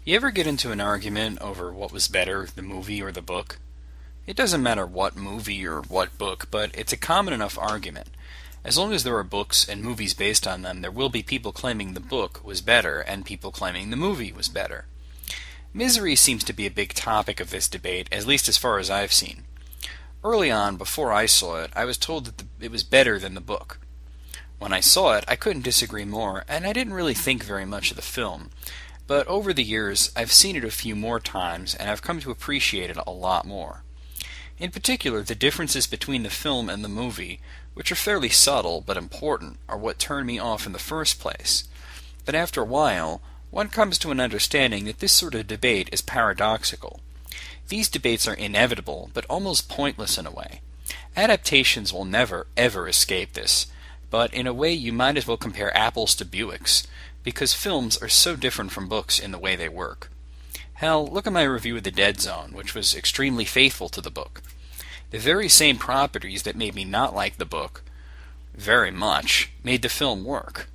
You ever get into an argument over what was better, the movie or the book? It doesn't matter what movie or what book, but it's a common enough argument. As long as there are books and movies based on them, there will be people claiming the book was better and people claiming the movie was better. Misery seems to be a big topic of this debate, at least as far as I've seen. Early on, before I saw it, I was told that it was better than the book. When I saw it, I couldn't disagree more, and I didn't really think very much of the film. But over the years, I've seen it a few more times, and I've come to appreciate it a lot more. In particular, the differences between the film and the movie, which are fairly subtle but important, are what turned me off in the first place. But after a while, one comes to an understanding that this sort of debate is paradoxical. These debates are inevitable, but almost pointless in a way. Adaptations will never, ever escape this, but in a way you might as well compare apples to Buicks, because films are so different from books in the way they work. Hell, look at my review of The Dead Zone, which was extremely faithful to the book. The very same properties that made me not like the book very much made the film work.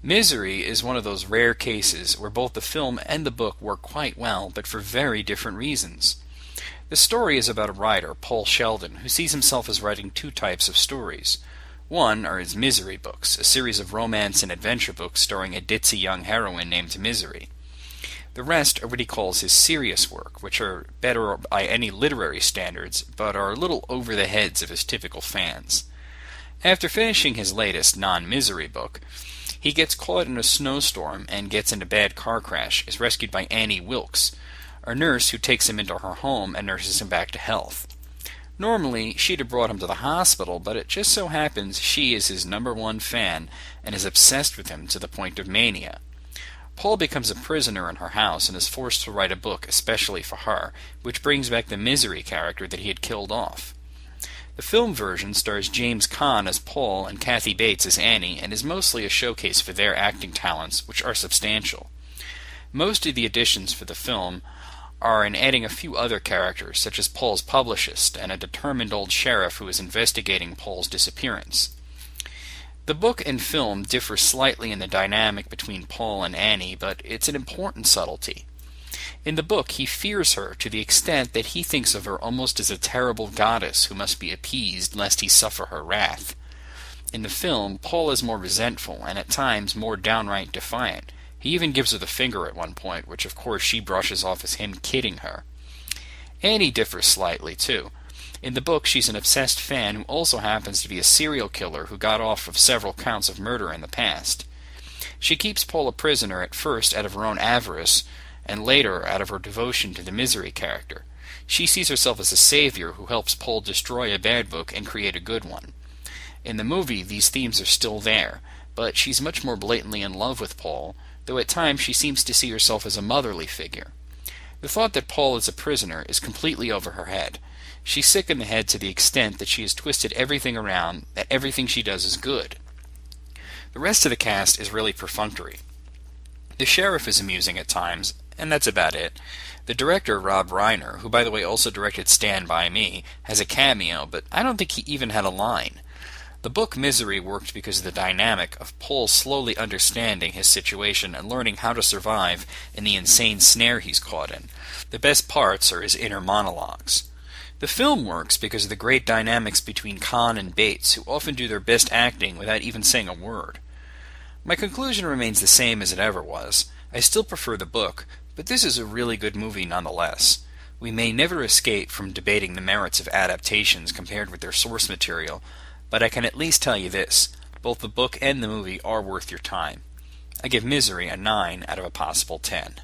Misery is one of those rare cases where both the film and the book work quite well, but for very different reasons. The story is about a writer, Paul Sheldon, who sees himself as writing two types of stories. One are his misery books, a series of romance and adventure books starring a ditzy young heroine named Misery. The rest are what he calls his serious work, which are better by any literary standards, but are a little over the heads of his typical fans. After finishing his latest non-misery book, he gets caught in a snowstorm and gets in a bad car crash, is rescued by Annie Wilkes, a nurse who takes him into her home and nurses him back to health. Normally, she'd have brought him to the hospital, but it just so happens she is his #1 fan and is obsessed with him to the point of mania. Paul becomes a prisoner in her house and is forced to write a book especially for her, which brings back the misery character that he had killed off. The film version stars James Caan as Paul and Kathy Bates as Annie, and is mostly a showcase for their acting talents, which are substantial. Most of the additions for the film are in adding a few other characters, such as Paul's publicist and a determined old sheriff who is investigating Paul's disappearance. The book and film differ slightly in the dynamic between Paul and Annie, but it's an important subtlety. In the book, he fears her to the extent that he thinks of her almost as a terrible goddess who must be appeased lest he suffer her wrath. In the film, Paul is more resentful and at times more downright defiant. He even gives her the finger at one point, which of course she brushes off as him kidding her. Annie differs slightly, too. In the book, she's an obsessed fan who also happens to be a serial killer who got off of several counts of murder in the past. She keeps Paul a prisoner at first out of her own avarice, and later out of her devotion to the misery character. She sees herself as a savior who helps Paul destroy a bad book and create a good one. In the movie, these themes are still there, but she's much more blatantly in love with Paul, though at times she seems to see herself as a motherly figure. The thought that Paul is a prisoner is completely over her head. She's sick in the head to the extent that she has twisted everything around, that everything she does is good. The rest of the cast is really perfunctory. The sheriff is amusing at times, and that's about it. The director, Rob Reiner, who by the way also directed Stand By Me, has a cameo, but I don't think he even had a line. The book Misery worked because of the dynamic of Paul slowly understanding his situation and learning how to survive in the insane snare he's caught in. The best parts are his inner monologues. The film works because of the great dynamics between Caan and Bates, who often do their best acting without even saying a word. My conclusion remains the same as it ever was. I still prefer the book, but this is a really good movie nonetheless. We may never escape from debating the merits of adaptations compared with their source material, but I can at least tell you this: both the book and the movie are worth your time. I give Misery a 9 out of a possible 10.